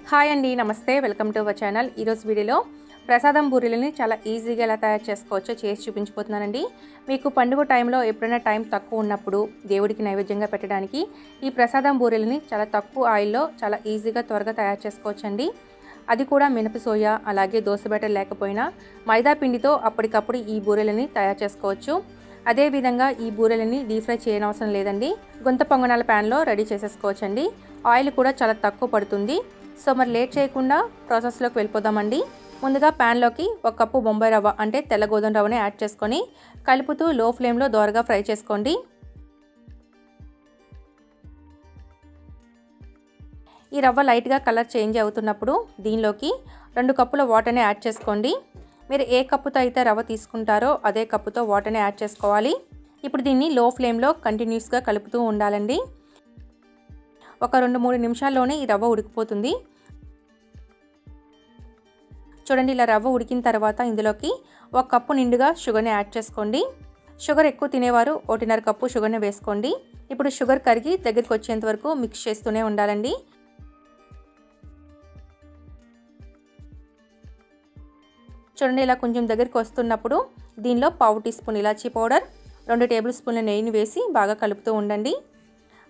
Hi అండి, నమస్తే. Welcome to our channel. ఈరోజు వీడియోలో ప్రసాదం బూరెలని చాలా ఈజీగా ఎలా తయారు చేసుకోవచ్చో చేసి చూపించబోతున్నానండి. మీకు పండుగ టైంలో ఎప్పుడైనా టైం తక్కువ ఉన్నప్పుడు దేవుడికి నైవేద్యంగా పెట్టడానికి ఈ ప్రసాదం బూరెలని చాలా తక్కువ ఆయిల్లో చాలా ఈజీగా త్వరగా తయారు చేసుకోవచ్చండి. అది కూడా మినప సోయా అలాగే దోశ బ్యాటర్ లేకపోయినా మైదా పిండితో అప్పటికప్పుడు ఈ బూరెలని తయారు చేసుకోవచ్చు. అదేవిధంగా ఈ బూరెలని డీప్ ఫ్రై చేయనవసరం లేదండి. గుంత పొంగనాల ప్యాన్లో రెడీ చేసేసుకోవచ్చండి. ఆయిల్ కూడా చాలా తక్కువ పడుతుంది. సో మరి లేట్ చేయకుండా ప్రాసెస్లోకి వెళ్ళిపోదామండి. ముందుగా ప్యాన్లోకి 1 కప్పు బొంబాయి రవ్వ అంటే తెల్ల గోధుమ రవ్వని యాడ్ చేసుకొని కలుపుతూ లో ఫ్లేమ్లో దోరగా ఫ్రై చేసుకోండి. ఈ రవ్వ లైట్గా కలర్ చేంజ్ అవుతున్నప్పుడు దీనిలోకి 2 కప్పుల వాటర్ని యాడ్ చేసుకోండి. మీరు ఏ కప్పుతో అయితే రవ్వ తీసుకుంటారో అదే కప్పుతో వాటర్ని యాడ్ చేసుకోవాలి. ఇప్పుడు దీన్ని లో ఫ్లేమ్లో కంటిన్యూస్గా కలుపుతూ ఉండాలండి. ఒక 2-3 నిమిషాల్లోనే ఈ రవ్వ ఉడికిపోతుంది. చూడండి, ఇలా రవ్వ ఉడికిన తర్వాత ఇందులోకి 1 కప్పు నిండుగా షుగర్ని యాడ్ చేసుకోండి. షుగర్ ఎక్కువ తినేవారు 1.5 కప్పు షుగర్ని వేసుకోండి. ఇప్పుడు షుగర్ కరిగి దగ్గరికి వచ్చేంత వరకు మిక్స్ చేస్తూనే ఉండాలండి. చూడండి, ఇలా కొంచెం దగ్గరికి వస్తున్నప్పుడు దీనిలో 1/2 టీ స్పూన్ ఇలాచీ పౌడర్, 2 టేబుల్ స్పూన్ల నెయ్యిని వేసి బాగా కలుపుతూ ఉండండి.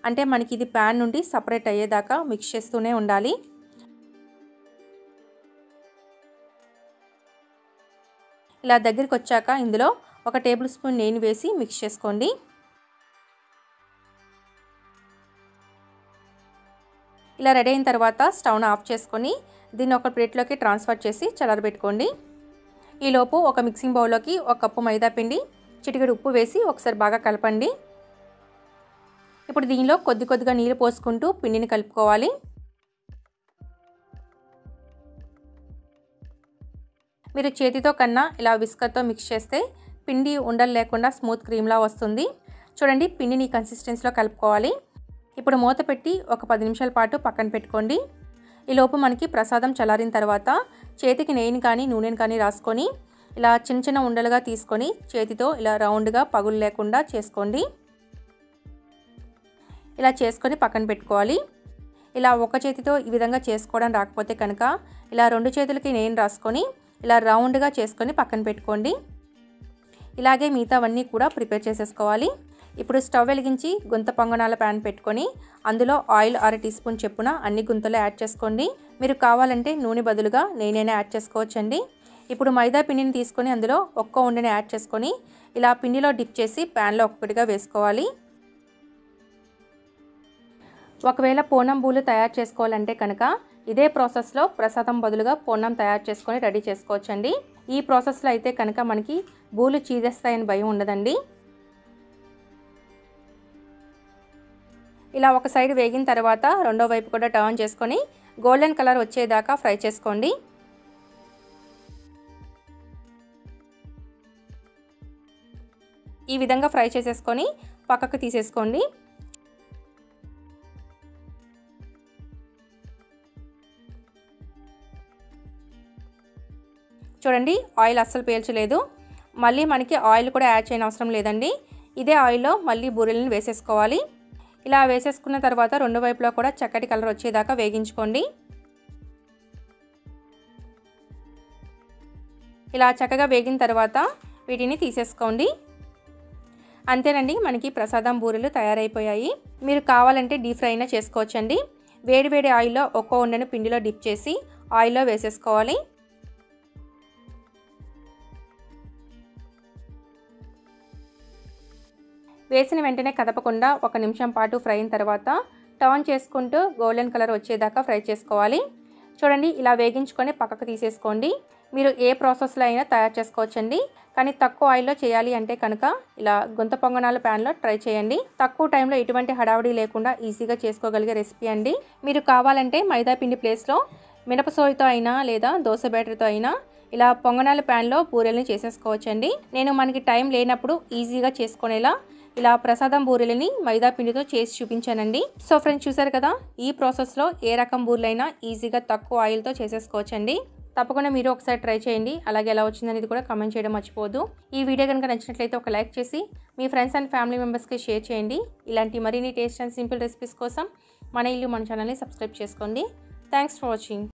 అంటే మనకి ఇది ప్యాన్ నుండి సపరేట్ అయ్యేదాకా మిక్స్ చేస్తూనే ఉండాలి. ఇలా దగ్గరికి వచ్చాక ఇందులో 1 టేబుల్ స్పూన్ నెయ్యిని వేసి మిక్స్ చేసుకోండి. ఇలా రెడీ అయిన తర్వాత స్టవ్ను ఆఫ్ చేసుకొని దీన్ని ఒక ప్లేట్లోకి ట్రాన్స్ఫర్ చేసి చల్లారబెట్టుకోండి. ఈలోపు ఒక మిక్సింగ్ బౌల్లోకి 1 కప్పు మైదా పిండి, చిటికెడు ఉప్పు వేసి ఒకసారి బాగా కలపండి. ఇప్పుడు దీనిలో కొద్దిగా నీళ్ళు పోసుకుంటూ పిండిని కలుపుకోవాలి. మీరు చేతితో కన్నా ఇలా విస్కర్తో మిక్స్ చేస్తే పిండి ఉండలు లేకుండా స్మూత్ క్రీమ్లా వస్తుంది. చూడండి, పిండిని కన్సిస్టెన్సీలో కలుపుకోవాలి. ఇప్పుడు మూత పెట్టి ఒక 10 నిమిషాల పాటు పక్కన పెట్టుకోండి. ఈలోపు మనకి ప్రసాదం చల్లారిన తర్వాత చేతికి నెయ్యిని కానీ నూనెని కానీ రాసుకొని ఇలా చిన్న ఉండలుగా తీసుకొని చేతితో ఇలా రౌండ్గా పగులు లేకుండా చేసుకోండి. ఇలా చేసుకొని పక్కన పెట్టుకోవాలి. ఇలా ఒక చేతితో ఈ విధంగా చేసుకోవడం రాకపోతే కనుక ఇలా 2 చేతులకి నెయ్యిని రాసుకొని ఇలా రౌండ్గా చేసుకొని పక్కన పెట్టుకోండి. ఇలాగే మిగతావన్నీ కూడా ప్రిపేర్ చేసేసుకోవాలి. ఇప్పుడు స్టవ్ వెలిగించి గుంత పొంగనాల ప్యాన్ పెట్టుకొని అందులో ఆయిల్ 1/2 టీ స్పూన్ చొప్పున అన్ని గుంతలు యాడ్ చేసుకోండి. మీరు కావాలంటే నూనె బదులుగా నెయ్యినైనా యాడ్ చేసుకోవచ్చండి. ఇప్పుడు మైదా పిండిని తీసుకొని అందులో ఒక్క ఉండని యాడ్ చేసుకొని ఇలా పిండిలో డిప్ చేసి ప్యాన్లో ఒక్కొక్కటిగా వేసుకోవాలి. ఒకవేళ పూర్ణం బూలు తయారు చేసుకోవాలంటే కనుక ఇదే ప్రాసెస్లో ప్రసాదం బదులుగా పూర్ణం తయారు చేసుకొని రెడీ చేసుకోవచ్చండి. ఈ ప్రాసెస్లో అయితే కనుక మనకి బూలు చీదేస్తాయని భయం ఉండదండి. ఇలా ఒక సైడ్ వేగిన తర్వాత రెండో వైపు కూడా టర్న్ చేసుకొని గోల్డెన్ కలర్ వచ్చేదాకా ఫ్రై చేసుకోండి. ఈ విధంగా ఫ్రై చేసేసుకొని పక్కకు తీసేసుకోండి. చూడండి, ఆయిల్ అస్సలు పీల్చలేదు. మళ్ళీ మనకి ఆయిల్ కూడా యాడ్ చేయని అవసరం లేదండి. ఇదే ఆయిల్లో మళ్ళీ బూరెలను వేసేసుకోవాలి. ఇలా వేసేసుకున్న తర్వాత రెండు వైపులా కూడా చక్కటి కలర్ వచ్చేదాకా వేగించుకోండి. ఇలా చక్కగా వేగిన తర్వాత వీటిని తీసేసుకోండి. అంతేనండి, మనకి ప్రసాదం బూరెలు తయారైపోయాయి. మీరు కావాలంటే డీప్ ఫ్రై అయినా చేసుకోవచ్చండి. వేడి ఆయిల్లో ఒక్కో ఉండను పిండిలో డిప్ చేసి ఆయిల్లో వేసేసుకోవాలి. వేసిన వెంటనే కదపకుండా 1 నిమిషం పాటు ఫ్రై అయిన తర్వాత టర్న్ చేసుకుంటూ గోల్డెన్ కలర్ వచ్చేదాకా ఫ్రై చేసుకోవాలి. చూడండి, ఇలా వేగించుకొని పక్కకు తీసేసుకోండి. మీరు ఏ ప్రాసెస్లో అయినా తయారు చేసుకోవచ్చండి. కానీ తక్కువ ఆయిల్లో చేయాలి అంటే కనుక ఇలా గుంత పొంగనాల ప్యాన్లో ట్రై చేయండి. తక్కువ టైంలో ఎటువంటి హడావిడి లేకుండా ఈజీగా చేసుకోగలిగే రెసిపీ అండి. మీరు కావాలంటే మైదా పిండి ప్లేస్లో మినప సోయతో అయినా లేదా దోశ బ్యాటర్తో అయినా ఇలా పొంగనాల ప్యాన్లో బూరెల్ని చేసేసుకోవచ్చండి. నేను మనకి టైం లేనప్పుడు ఈజీగా చేసుకునేలా ఇలా ప్రసాదం బూరెలని మైదా పిండితో చేసి చూపించానండి. సో ఫ్రెండ్స్, చూసారు కదా, ఈ ప్రాసెస్లో ఏ రకం బూరెలైనా ఈజీగా తక్కువ ఆయిల్తో చేసేసుకోవచ్చండి. తప్పకుండా మీరు ఒకసారి ట్రై చేయండి. అలాగే ఎలా వచ్చిందనేది కూడా కామెంట్ చేయడం మర్చిపోవద్దు. ఈ వీడియో కనుక నచ్చినట్లయితే ఒక లైక్ చేసి మీ ఫ్రెండ్స్ అండ్ ఫ్యామిలీ మెంబర్స్కి షేర్ చేయండి. ఇలాంటి మరిన్ని టేస్ట్ అండ్ సింపుల్ రెసిపీస్ కోసం మన ఇల్లు మన ఛానల్ని సబ్స్క్రైబ్ చేసుకోండి. Thanks for watching.